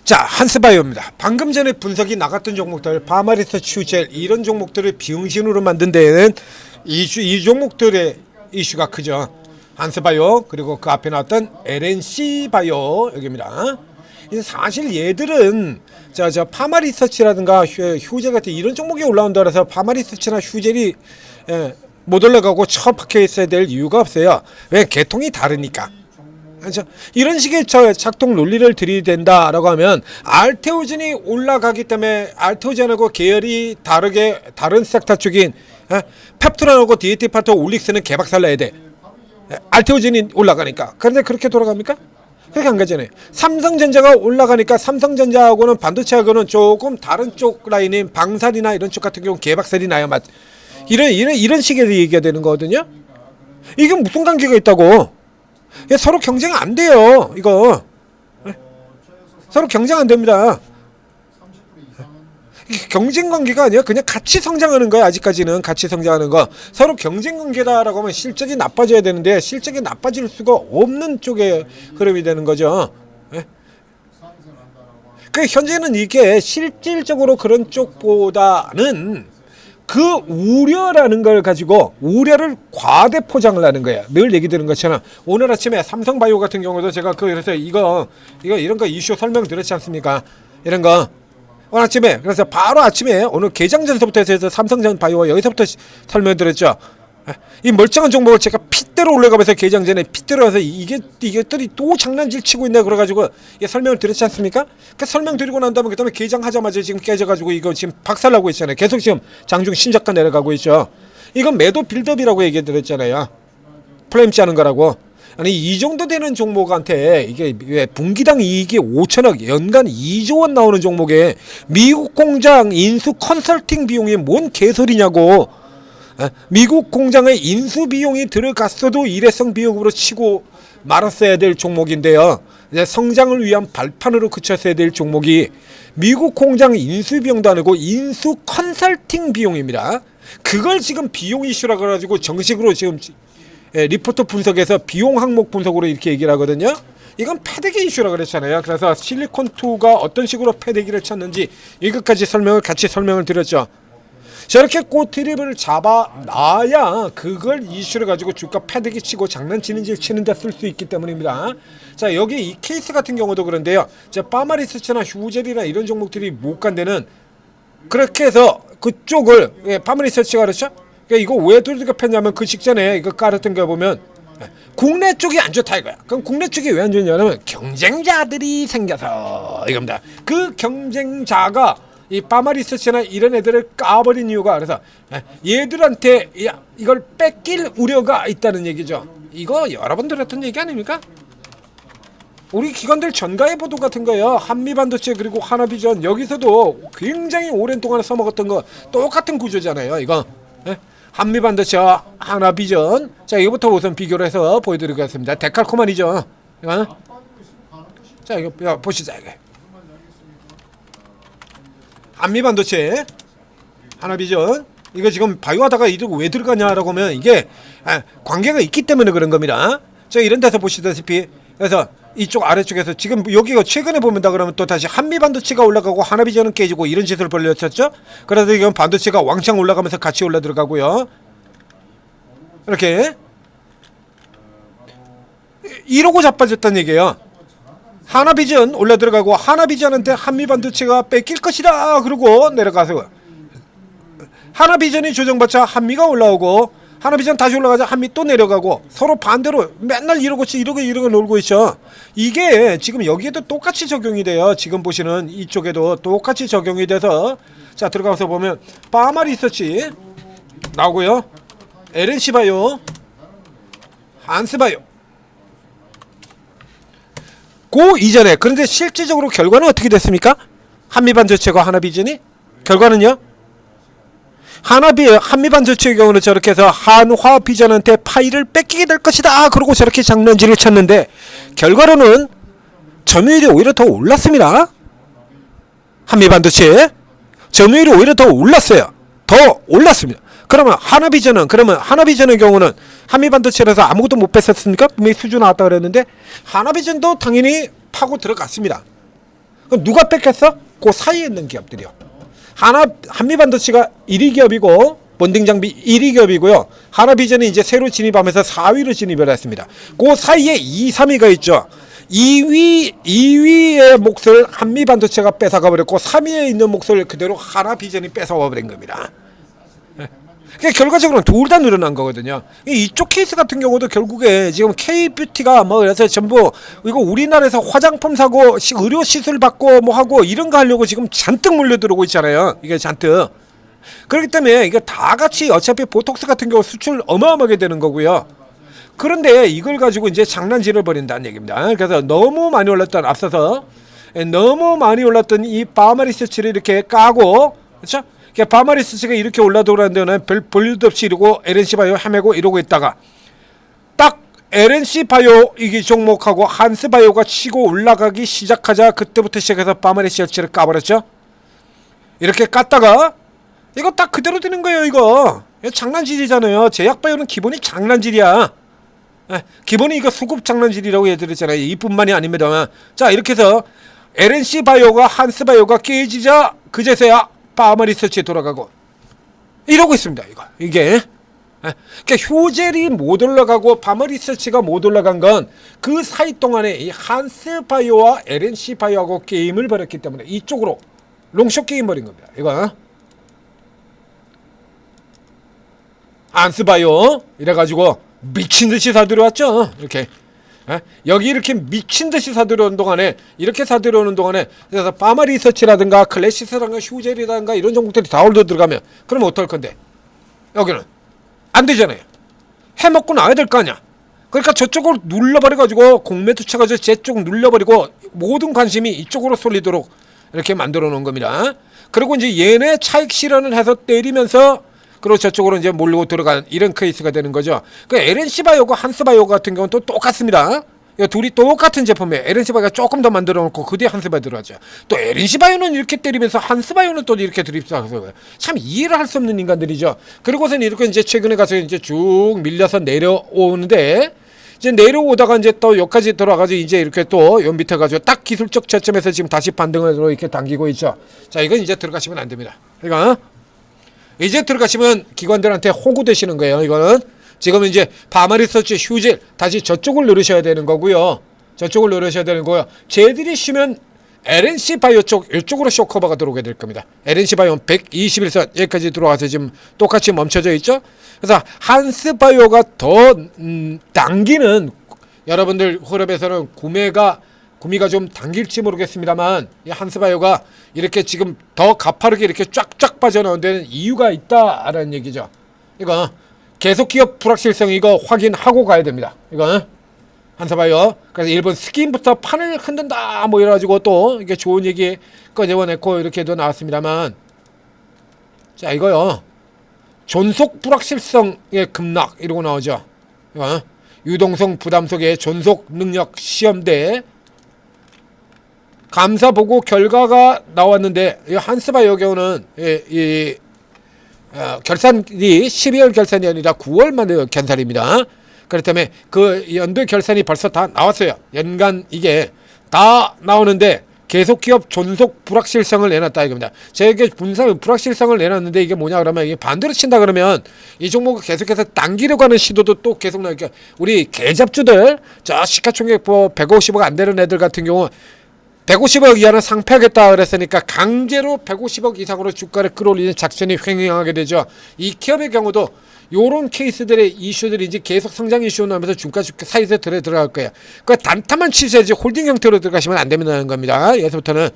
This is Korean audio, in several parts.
자, 한스바이오입니다. 방금 전에 분석이 나갔던 종목들, 파마리서치, 휴젤 이런 종목들을 비응신으로 만든 데에는 이 종목들의 이슈가 크죠. 한스바이오 그리고 그 앞에 나왔던 LNC바이오 여기입니다. 사실 얘들은 저 파마리서치라든가 휴젤 같은 이런 종목이 올라온다 그래서 파마리서치나 휴젤이 못 올라가고 처 박혀 있어야 될 이유가 없어요. 왜? 계통이 다르니까. 그렇죠? 이런 식의 작동 논리를 들이댄다라고 하면 알테오젠이 올라가기 때문에 알테오젠하고 계열이 다른 섹터 쪽인 펩트론하고 DHT-파트 올릭스는 개박살 나야 돼. 알테오젠이 올라가니까. 그런데 그렇게 돌아갑니까? 그렇게 안 가잖아요. 삼성전자가 올라가니까 삼성전자하고는 반도체하고는 조금 다른 쪽 라인인 방산이나 이런 쪽 같은 경우 개박살이 나요. 이런 식의 얘기가 되는 거거든요. 이게 무슨 관계가 있다고? 서로 경쟁 안 돼요. 이거 서로 경쟁 안 됩니다. 경쟁 관계가 아니야. 그냥 같이 성장하는 거야. 아직까지는 같이 성장하는 거. 서로 경쟁 관계다라고 하면 실적이 나빠져야 되는데 실적이 나빠질 수가 없는 쪽의 흐름이 되는 거죠. 그 현재는 이게 실질적으로 그런 쪽보다는 그 우려라는 걸 가지고 우려를 과대 포장을 하는 거야. 늘 얘기 드리는 것처럼 오늘 아침에 삼성바이오 같은 경우도 제가 그래서 이런 거 이슈 설명드렸지 않습니까? 이런 거 오늘 아침에 그래서 바로 아침에 오늘 개장 전서부터 해서 삼성바이오 여기서부터 설명드렸죠. 이 멀쩡한 종목을 제가 핏대로 올라가면서 개장 전에 핏대로 해서 이것들이 또 장난질 치고 있네 그래가지고 설명을 드렸지 않습니까? 그 설명드리고 난 다음에 그다음에 개장하자마자 지금 깨져가지고 이거 지금 박살나고 있잖아요. 계속 지금 장중 신저가 내려가고 있죠. 이건 매도 빌드업이라고 얘기 드렸잖아요. 플레임 짜는 거라고. 아니 이 정도 되는 종목한테 이게 왜 분기당 이익이 5천억 연간 2조 원 나오는 종목에 미국 공장 인수 컨설팅 비용이 뭔 개소리냐고. 미국 공장의 인수 비용이 들어갔어도 일회성 비용으로 치고 말았어야 될 종목인데요. 성장을 위한 발판으로 그쳤어야 될 종목이 미국 공장 인수 비용도 아니고 인수 컨설팅 비용입니다. 그걸 지금 비용 이슈라고 해가지고 정식으로 지금 리포트 분석에서 비용 항목 분석으로 이렇게 얘기를 하거든요. 이건 패대기 이슈라고 그랬잖아요. 그래서 실리콘2가 어떤 식으로 패대기를 쳤는지 이것까지 같이 설명을 드렸죠. 저렇게 꼬트립을 잡아놔야 그걸 이슈를 가지고 주가 패대기 치고 장난치는지 치는데 쓸 수 있기 때문입니다. 자, 여기 이 케이스 같은 경우도 그런데요. 파마리서치나 휴젤이나 이런 종목들이 못 간 데는 그렇게 해서 그쪽을 파마리서치가 그렇죠? 이거 왜 돌리가 폈냐면 그 직전에 이거 깔았던 거 보면 국내 쪽이 안 좋다 이거야. 그럼 국내 쪽이 왜 안 좋냐면 경쟁자들이 생겨서 이겁니다. 그 경쟁자가 이 파마리서치나 이런 애들을 까버린 이유가 그래서 얘들한테 이걸 뺏길 우려가 있다는 얘기죠. 이거 여러분들 했던 얘기 아닙니까? 우리 기관들 전가의 보도 같은 거예요. 한미반도체 그리고 하나비전 여기서도 굉장히 오랜 동안 써먹었던 거 똑같은 구조잖아요. 이거 한미반도체와 하나비전. 자, 이거부터 우선 비교를 해서 보여드리겠습니다. 데칼코만이죠. 자, 이거 보시자. 이게 한미반도체, 하나비전. 이거 지금 바이오하다가 이거 왜 들어가냐라고 하면 이게 관계가 있기 때문에 그런 겁니다. 자, 이런 데서 보시다시피 그래서 이쪽 아래쪽에서 지금 여기가 최근에 보면다 그러면 또 다시 한미반도체가 올라가고 하나비전은 깨지고 이런 짓을 벌렸었죠. 그래서 이건 반도체가 왕창 올라가면서 같이 올라 들어가고요. 이렇게 이러고 자빠졌다는 얘기예요. 하나비전 올라 들어가고 하나비전한테 한미반도체가 뺏길 것이다 그러고 내려가서 하나비전이 조정받자 한미가 올라오고 하나비전 다시 올라가자 한미 또 내려가고 서로 반대로 맨날 이러고 놀고 있죠. 이게 지금 여기에도 똑같이 적용이 돼요. 지금 보시는 이쪽에도 똑같이 적용이 돼서 자 들어가서 보면 파마리서치 나오고요. LNC바이오, 한스바이오 그 이전에 그런데 실질적으로 결과는 어떻게 됐습니까? 한미반도체가 하나비전이 결과는요. 한미반도체의 경우는 저렇게 해서 한화비전한테 파일을 뺏기게 될 것이다 그러고 저렇게 장난질을 쳤는데 결과로는 점유율이 오히려 더 올랐습니다. 한미반도체 점유율이 오히려 더 올랐어요. 더 올랐습니다. 그러면 하나비전의 경우는 한미반도체라서 아무것도 못 뺐었습니까? 분명히 수주 나왔다 그랬는데 하나비전도 당연히 파고 들어갔습니다. 그럼 누가 뺏겼어? 그 사이에 있는 기업들이요. 한미반도체가 1위 기업이고 본딩 장비 1위 기업이고요. 하나비전이 이제 새로 진입하면서 4위로 진입을 했습니다. 그 사이에 2, 3위가 있죠. 2위의 몫을 한미반도체가 뺏어가 버렸고 3위에 있는 몫을 그대로 하나비전이 뺏어가 버린 겁니다. 그러니까 결과적으로는 둘 다 늘어난 거거든요. 이쪽 케이스 같은 경우도 결국에 지금 K뷰티가 뭐 그래서 전부 이거 우리나라에서 화장품 사고 의료 시술 받고 뭐 하고 이런 거 하려고 지금 잔뜩 몰려들어오고 있잖아요. 이게 잔뜩. 그렇기 때문에 이게 다 같이 어차피 보톡스 같은 경우 수출 어마어마하게 되는 거고요. 그런데 이걸 가지고 이제 장난질을 벌인다는 얘기입니다. 그래서 너무 많이 올랐던 앞서서 너무 많이 올랐던 이 바마리서치를 이렇게 까고 그렇죠? 바마리서치가 이렇게 올라돌아는 데는 별 볼일도 없이 이러고 LNC바이오 헤매고 이러고 있다가 딱 LNC바이오 이 종목하고 한스바이오가 치고 올라가기 시작하자 그때부터 시작해서 바마리서치를 까버렸죠. 이렇게 깠다가 이거 딱 그대로 되는 거예요. 이거 장난질이잖아요. 제약바이오는 기본이 장난질이야. 기본이 이거 수급 장난질이라고 얘기했잖아요. 이뿐만이 아닙니다만 자 이렇게 해서 LNC바이오가 한스바이오가 깨지자 그제서야 바마리서치에 돌아가고 이러고 있습니다. 이게 그러니까 효젤이 못 올라가고 바마리서치가 못 올라간 건 그 사이 동안에 이 한스바이오와 LNC바이오하고 게임을 벌였기 때문에 이쪽으로 롱숏 게임 벌인 겁니다. 이거 한스바이오 이래가지고 미친듯이 사들여왔죠. 이렇게 여기 이렇게 미친듯이 사들여오는 동안에 이렇게 사들여오는 동안에 그래서 바마리서치라든가 클래시스라든가 휴젤이라든가 이런 종목들이 다 올려 들어가면 그럼 어떨 건데 여기는 안 되잖아요. 해먹고 나와야 될 거 아니야. 그러니까 저쪽으로 눌러버려가지고 공매도 쳐가지고 제쪽 눌러버리고 모든 관심이 이쪽으로 쏠리도록 이렇게 만들어 놓은 겁니다. 그리고 이제 얘네 차익 실현을 해서 때리면서 그리고 저쪽으로 이제 몰고 들어가는 이런 케이스가 되는 거죠. 그 LNC바이오가 한스바이오 같은 경우는 또 똑같습니다. 둘이 똑같은 제품이에요. LNC바이오가 조금 더 만들어 놓고 그 뒤에 한스바이오 들어가죠. 또 LNC바이오는 이렇게 때리면서 한스바이오는 또 이렇게 드립해서 참 이해를 할 수 없는 인간들이죠. 그리고선 이렇게 이제 최근에 가서 이제 쭉 밀려서 내려오는데 이제 내려오다가 이제 또 여기까지 들어가가지고 이제 이렇게 또 요 밑에 가지고 딱 기술적 저점에서 지금 다시 반등을 이렇게 당기고 있죠. 자 이건 이제 들어가시면 안 됩니다. 이거 이제 들어가시면 기관들한테 호구되시는 거예요. 이거는 지금 이제 바마리서치 휴질 다시 저쪽을 누르셔야 되는 거고요. 저쪽을 누르셔야 되는 거고요. 쟤들이 쉬면 LNC바이오 쪽 이쪽으로 쇼커버가 들어오게 될 겁니다. LNC바이오 121선 여기까지 들어와서 지금 똑같이 멈춰져 있죠. 그래서 한스바이오가 더 당기는 여러분들 흐름에서는 구매가 좀 당길지 모르겠습니다만 이 한스바이오가 이렇게 지금 더 가파르게 이렇게 쫙쫙 빠져나온 데는 이유가 있다라는 얘기죠. 이거 계속 기업 불확실성 이거 확인하고 가야 됩니다. 이거 한스바이오 그래서 일본 스킨부터 판을 흔든다 뭐 이래가지고 또 이게 좋은 얘기 꺼내고 이렇게도 나왔습니다만 자 이거요 존속 불확실성의 급락 이러고 나오죠. 이거 유동성 부담 속에 존속 능력 시험대 감사 보고 결과가 나왔는데 이 한스바이오 경우는 결산이 12월 결산이 아니라 9월 만에 결산입니다. 그렇기 때문에 그 연도 결산이 벌써 다 나왔어요. 연간 이게 다 나오는데 계속 기업 존속 불확실성을 내놨다 이겁니다. 제게 분산 불확실성을 내놨는데 이게 뭐냐 그러면 이게 반대로 친다 그러면 이 종목을 계속해서 당기려고 하는 시도도 또 계속 나니까 우리 개잡주들 저 시가총액 150억 안 되는 애들 같은 경우 150억 이하는 상패하겠다 그랬으니까 강제로 150억 이상으로 주가를 끌어올리는 작전이 횡행하게 되죠. 이 기업의 경우도 요런 케이스들의 이슈들이 이제 계속 성장 이슈 나오면서 주가 사이에서 들어갈 거예요. 그 단타만 치셔야지 홀딩 형태로 들어가시면 안 된다는 겁니다. 여기서부터는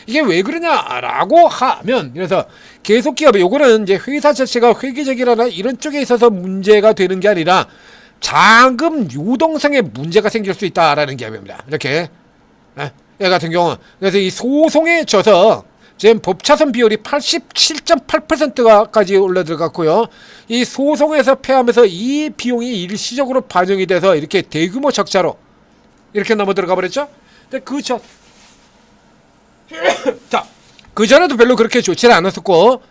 이게 왜 그러냐라고 하면 그래서 계속 기업이 요거는 이제 회사 자체가 회계적이라나 이런 쪽에 있어서 문제가 되는 게 아니라 자금 유동성에 문제가 생길 수 있다라는 기업입니다. 이렇게. 얘 같은 경우 그래서 이 소송에 져서 지금 법차선 비율이 87.8%까지 올라 들어갔고요. 이 소송에서 패하면서 이 비용이 일시적으로 반영이 돼서 이렇게 대규모 적자로 이렇게 넘어 들어가 버렸죠. 근데 자, 그 전에도 별로 그렇게 좋지는 않았어요.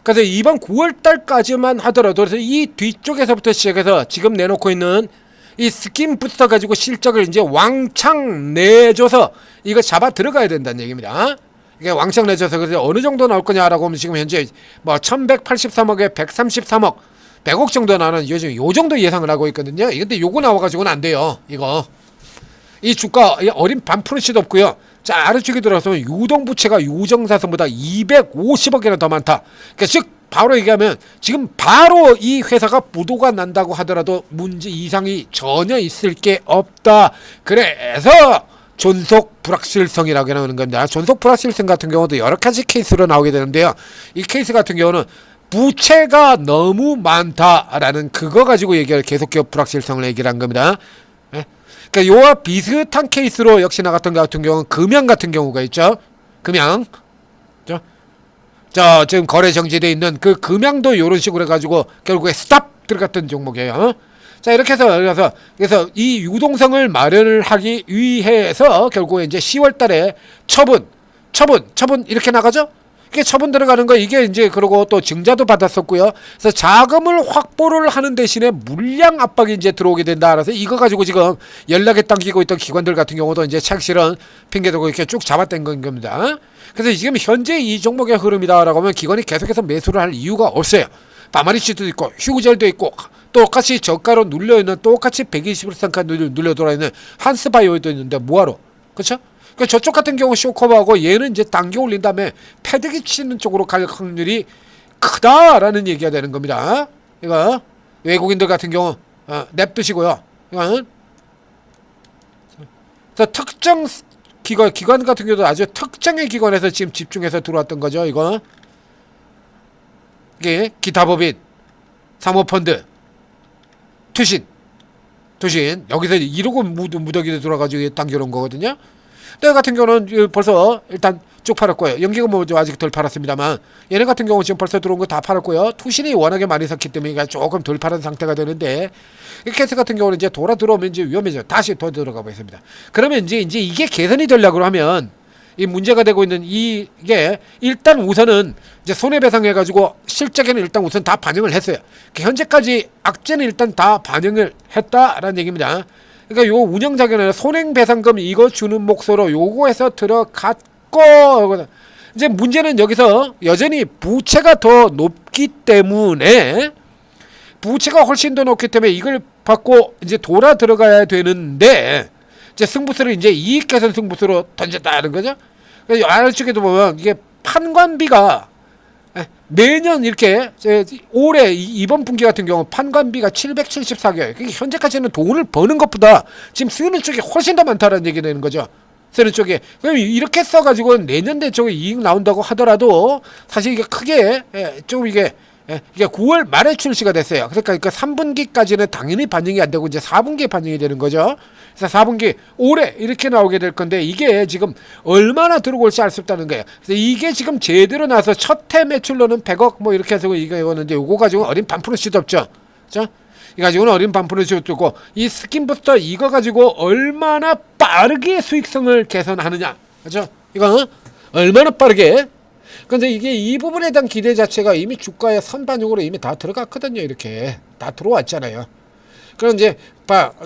그래서 이번 9월 달까지만 하더라도 그래서 이 뒤쪽에서부터 시작해서 지금 내놓고 있는 이 스킨 부스터 가지고 실적을 이제 왕창 내줘서 이거 잡아 들어가야 된다는 얘기입니다. 이게 왕창 내줘서 그래서 어느 정도 나올 거냐라고 하면 지금 현재 뭐 1183억에 133억 100억 정도 나는 요즘 요 정도 예상을 하고 있거든요. 근데 요거 나와가지고는 안 돼요. 이거 이 주가 어린 반프로시도 없고요. 자, 아래쪽에 들어서면 유동부채가 유정사선보다 250억이나 더 많다. 그러니까 즉 바로 얘기하면 지금 바로 이 회사가 부도가 난다고 하더라도 문제 이상이 전혀 있을 게 없다. 그래서 존속 불확실성이라고 나오는 겁니다. 존속 불확실성 같은 경우도 여러 가지 케이스로 나오게 되는데요. 이 케이스 같은 경우는 부채가 너무 많다라는 그거 가지고 계속 기업 불확실성을 얘기를 한 겁니다. 그러니까 요와 비슷한 케이스로 역시 나갔던 것 같은 경우는 금양 같은 경우가 있죠. 금양. 저 지금 거래 정지되어 있는 그 금양도 이런 식으로 해가지고 결국에 스탑 들어갔던 종목이에요. 자, 이렇게 해서 그래서 이 유동성을 마련을 하기 위해서 결국에 이제 10월 달에 처분 이렇게 나가죠. 이게 처분 들어가는 거 이게 이제 그러고 또 증자도 받았었고요. 그래서 자금을 확보를 하는 대신에 물량 압박이 이제 들어오게 된다. 그래서 이거 가지고 지금 연락에 당기고 있던 기관들 같은 경우도 이제 착실은 핑계대고 이렇게 쭉 잡았던 겁니다. 그래서 지금 현재 이 종목의 흐름이다라고 하면 기관이 계속해서 매수를 할 이유가 없어요. 바마리치도 있고 휴구젤도 있고 똑같이 저가로 눌려있는 똑같이 120일선까지 눌려 돌아있는 한스바이오도 있는데 뭐하러? 그렇죠? 그 저쪽 같은 경우 쇼커버하고 얘는 이제 당겨 올린 다음에 패드기 치는 쪽으로 갈 확률이 크다라는 얘기가 되는 겁니다. 이거 외국인들 같은 경우 냅두시고요. 이거는 특정 기관 같은 경우도 아주 특정의 기관에서 지금 집중해서 들어왔던 거죠. 이거 이게 기타 법인, 사모펀드, 투신 여기서 1억 무더기도 들어가지고 당겨놓은 거거든요. 때 같은 경우는 벌써 일단 쭉 팔았고요. 연기가 뭐 아직 덜 팔았습니다만 얘네 같은 경우 지금 벌써 들어온 거 다 팔았고요. 투신이 워낙에 많이 샀기 때문에 조금 덜 팔은 상태가 되는데 이 케이스 같은 경우는 이제 돌아 들어오면 이제 위험해져요. 다시 더 들어가 보겠습니다. 그러면 이제 이게 개선이 되려고 하면 이 문제가 되고 있는 이게 일단 우선은 이제 손해배상해가지고 실적에는 일단 우선 다 반영을 했어요. 현재까지 악재는 일단 다 반영을 했다라는 얘기입니다. 그러니까 요 운영자금이나 손해배상금 이거 주는 목소로 요거에서 들어갔고 이제 문제는 여기서 여전히 부채가 더 높기 때문에 이걸 받고 이제 돌아 들어가야 되는데 이제 승부수를 이제 이익 개선 승부수로 던졌다는 거죠. 그래서 아래쪽에도 보면 이게 판관비가 매년 이렇게 올해 이번 분기 같은 경우 판관비가 774개월. 현재까지는 돈을 버는 것보다 지금 쓰는 쪽이 훨씬 더 많다는 얘기 되는 거죠. 쓰는 쪽에. 그럼 이렇게 써가지고 내년대 쪽에 이익 나온다고 하더라도 사실 이게 크게 좀 이게 9월 말에 출시가 됐어요. 그러니까 3분기까지는 당연히 반영이 안 되고 이제 4분기에 반영이 되는 거죠. 그래서 4분기 올해 이렇게 나오게 될 건데 이게 지금 얼마나 들어올지 알 수 없다는 거예요. 그래서 이게 지금 제대로 나서 첫 해 매출로는 100억 뭐 이렇게 해서 이거였는데 요거 가지고 어린 반프로시도 없죠. 그렇죠? 이 가지고는 어린 반프로시도 없고 이 스킨부스터 이거 가지고 얼마나 빠르게 수익성을 개선하느냐. 그렇죠? 이거 얼마나 빠르게. 근데 이게 이 부분에 대한 기대 자체가 이미 주가의 선반영으로 이미 다 들어갔거든요. 이렇게 다 들어왔잖아요. 그럼 이제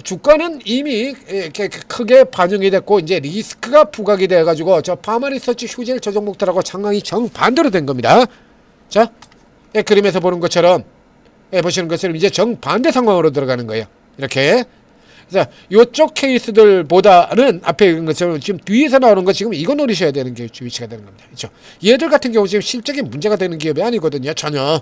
주가는 이미 이렇게 크게 반영이 됐고 이제 리스크가 부각이 돼 가지고 저 파마리서치 휴젤 저 종목들하고 상황이 정반대로 된 겁니다. 자, 그림에서 보는 것처럼 보시는 것처럼 이제 정반대 상황으로 들어가는 거예요. 이렇게. 그래서 이쪽 케이스들보다는 앞에 있는 것처럼 지금 뒤에서 나오는 거 지금 이거 노리셔야 되는 게 위치가 되는 겁니다. 그렇죠? 얘들 같은 경우 지금 실적인 문제가 되는 기업이 아니거든요. 전혀.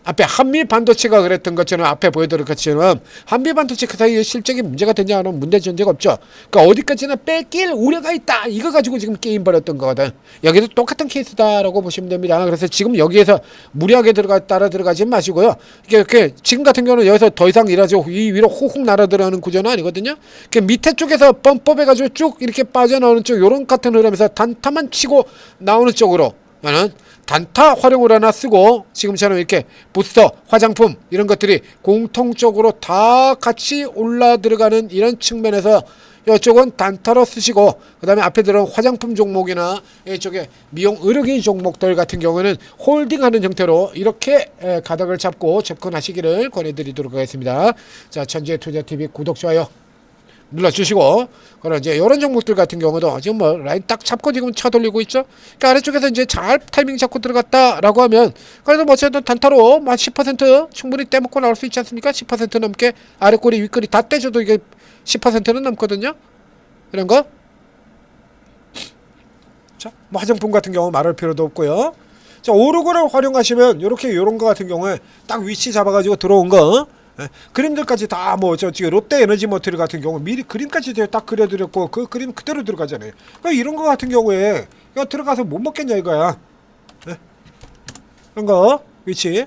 앞에 한미반도체가 그랬던 것처럼 앞에 보여드린 것처럼 한미반도체 그 사이에 실적이 문제가 되냐 하면 문제 전제가 없죠. 그러니까 어디까지나 뺏길 우려가 있다. 이거 가지고 지금 게임 벌였던 거거든. 여기도 똑같은 케이스다라고 보시면 됩니다. 그래서 지금 여기에서 무리하게 따라 들어가지 마시고요. 이렇게 지금 같은 경우는 여기서 더 이상 일하죠. 이 위로 호훅 날아들어가는 구조는 아니거든요. 밑에 쪽에서 펌법해가지고 쭉 이렇게 빠져나오는 쪽 요런 같은 흐름에서 단타만 치고 나오는 쪽으로 나는 단타 활용을 하나 쓰고 지금처럼 이렇게 부스터, 화장품 이런 것들이 공통적으로 다 같이 올라 들어가는 이런 측면에서 이쪽은 단타로 쓰시고 그 다음에 앞에 들어온 화장품 종목이나 이쪽에 미용 의료기 종목들 같은 경우는 홀딩하는 형태로 이렇게 가닥을 잡고 접근하시기를 권해드리도록 하겠습니다. 자, 천재투자TV 구독, 좋아요 눌러주시고, 그럼 이제 이런 종목들 같은 경우도 지금 뭐 라인 딱 잡고 지금 쳐돌리고 있죠. 그러니까 아래쪽에서 이제 잘 타이밍 잡고 들어갔다라고 하면 그래도 뭐 어쨌든 단타로 뭐 10% 충분히 떼먹고 나올 수 있지 않습니까? 10% 넘게 아래 꼬리 윗꼬리 다 떼줘도 이게 10%는 넘거든요. 이런 거. 자, 뭐 화장품 같은 경우 말할 필요도 없고요. 자, 오르고를 활용하시면 이렇게 요런 거 같은 경우에 딱 위치 잡아가지고 들어온 거. 그림들까지 다 뭐 저 지금 롯데 에너지 모터리 같은 경우 미리 그림까지 딱 그려드렸고 그 그림 그대로 들어가잖아요. 그러니까 이런 거 같은 경우에 이거 들어가서 못 먹겠냐 이거야. 이런 거 위치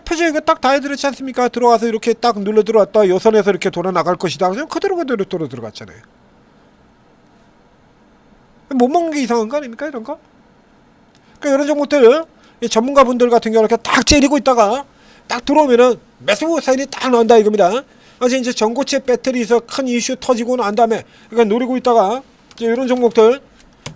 표정 이거 딱 다 해드렸지 않습니까? 들어와서 이렇게 딱 눌러 들어왔다 요선에서 이렇게 돌아 나갈 것이다. 그냥 그대로 들어갔잖아요. 못 먹는 게 이상한 거 아닙니까 이런 거? 그러니까 이런 종목들 전문가분들 같은 경우 이렇게 딱 째리고 있다가 딱 들어오면은 매수 사인이 딱 나온다 이겁니다. 그래서 이제 전고체 배터리에서 큰 이슈 터지고 난 다음에 그러니까 노리고 있다가 이제 이런 종목들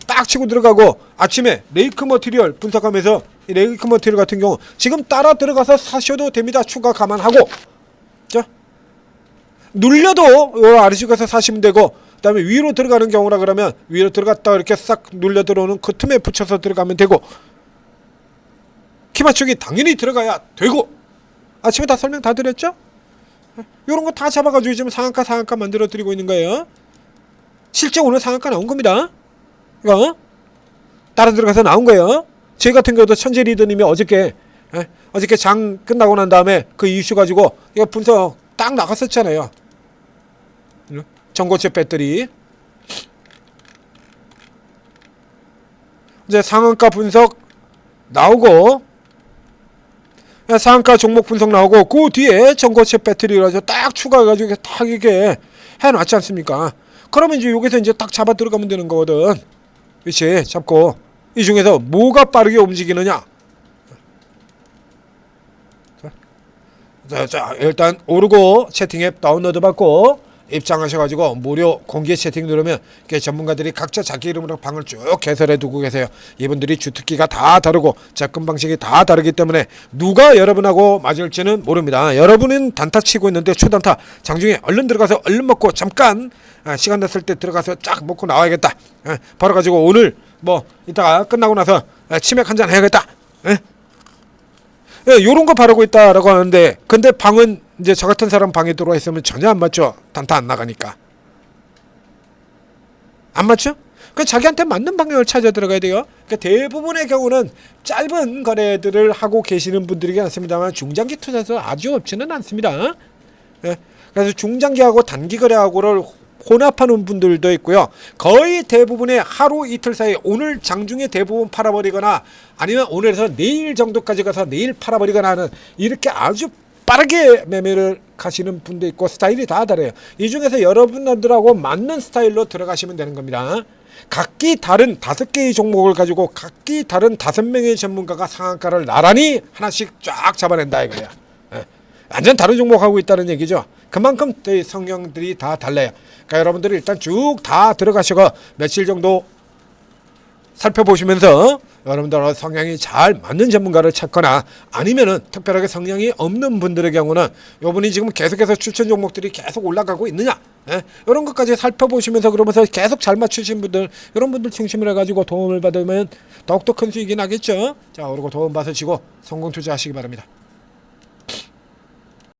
딱 치고 들어가고 아침에 레이크 머티리얼 분석하면서 이 레이크 머티리얼 같은 경우 지금 따라 들어가서 사셔도 됩니다. 추가 감안하고 자 눌려도 요 아래쪽에서 사시면 되고 그 다음에 위로 들어가는 경우라 그러면 위로 들어갔다가 이렇게 싹 눌려 들어오는 그 틈에 붙여서 들어가면 되고 키 맞추기 당연히 들어가야 되고 아침에 다 설명 다 드렸죠? 요런 거 다 잡아가지고 지금 상한가 만들어 드리고 있는 거예요. 실제 오늘 상한가 나온 겁니다. 이거 따라 들어가서 나온 거예요. 저희 같은 경우도 천재 리더님이 어저께 장 끝나고 난 다음에 그 이슈 가지고 이거 분석 딱 나갔었잖아요. 전고체 배터리 이제 상한가 분석 나오고 상한가 종목 분석 나오고 그 뒤에 전고체 배터리라서 딱 추가해가지고 딱 이게 해놨지 않습니까? 그러면 이제 여기서 이제 딱 잡아 들어가면 되는 거거든. 그렇지? 잡고 이 중에서 뭐가 빠르게 움직이느냐? 자 일단 오르고 채팅앱 다운로드 받고 입장하셔가지고 무료 공개 채팅 누르면 전문가들이 각자 자기 이름으로 방을 쭉 개설해 두고 계세요. 이분들이 주특기가 다 다르고 접근 방식이 다 다르기 때문에 누가 여러분하고 맞을지는 모릅니다. 여러분은 단타 치고 있는데 초단타 장중에 얼른 들어가서 얼른 먹고 잠깐 시간 됐을 때 들어가서 쫙 먹고 나와야겠다. 바로 가지고 오늘 뭐 이따가 끝나고 나서 치맥 한잔 해야겠다. 요런 거 바르고 있다라고 하는데 근데 방은 이제 저 같은 사람 방에 들어와 있으면 전혀 안 맞죠. 단타 안 나가니까 안 맞죠? 그 자기한테 맞는 방향을 찾아 들어가야 돼요. 그러니까 대부분의 경우는 짧은 거래들을 하고 계시는 분들이 많습니다만 중장기 투자에서 아주 없지는 않습니다. 그래서 중장기하고 단기 거래하고를 혼합하는 분들도 있고요. 거의 대부분의 하루 이틀 사이 오늘 장중에 대부분 팔아버리거나 아니면 오늘에서 내일 정도까지 가서 내일 팔아버리거나 하는 이렇게 아주 빠르게 매매를 가시는 분도 있고 스타일이 다 다르요. 이 중에서 여러분들하고 맞는 스타일로 들어가시면 되는 겁니다. 각기 다른 5개의 종목을 가지고 각기 다른 5명의 전문가가 상한가를 나란히 하나씩 쫙 잡아낸다 이거야. 완전 다른 종목하고 있다는 얘기죠. 그만큼 성향들이 다 달라요. 그러니까 여러분들이 일단 쭉 다 들어가시고 며칠 정도 살펴보시면서 여러분들 성향이 잘 맞는 전문가를 찾거나 아니면은 특별하게 성향이 없는 분들의 경우는 요분이 지금 계속해서 추천 종목들이 계속 올라가고 있느냐 이런 것까지 살펴보시면서 그러면서 계속 잘 맞추신 분들 이런 분들 중심으로 해가지고 도움을 받으면 더욱더 큰 수익이 나겠죠. 자, 그리고 도움 받으시고 성공 투자하시기 바랍니다.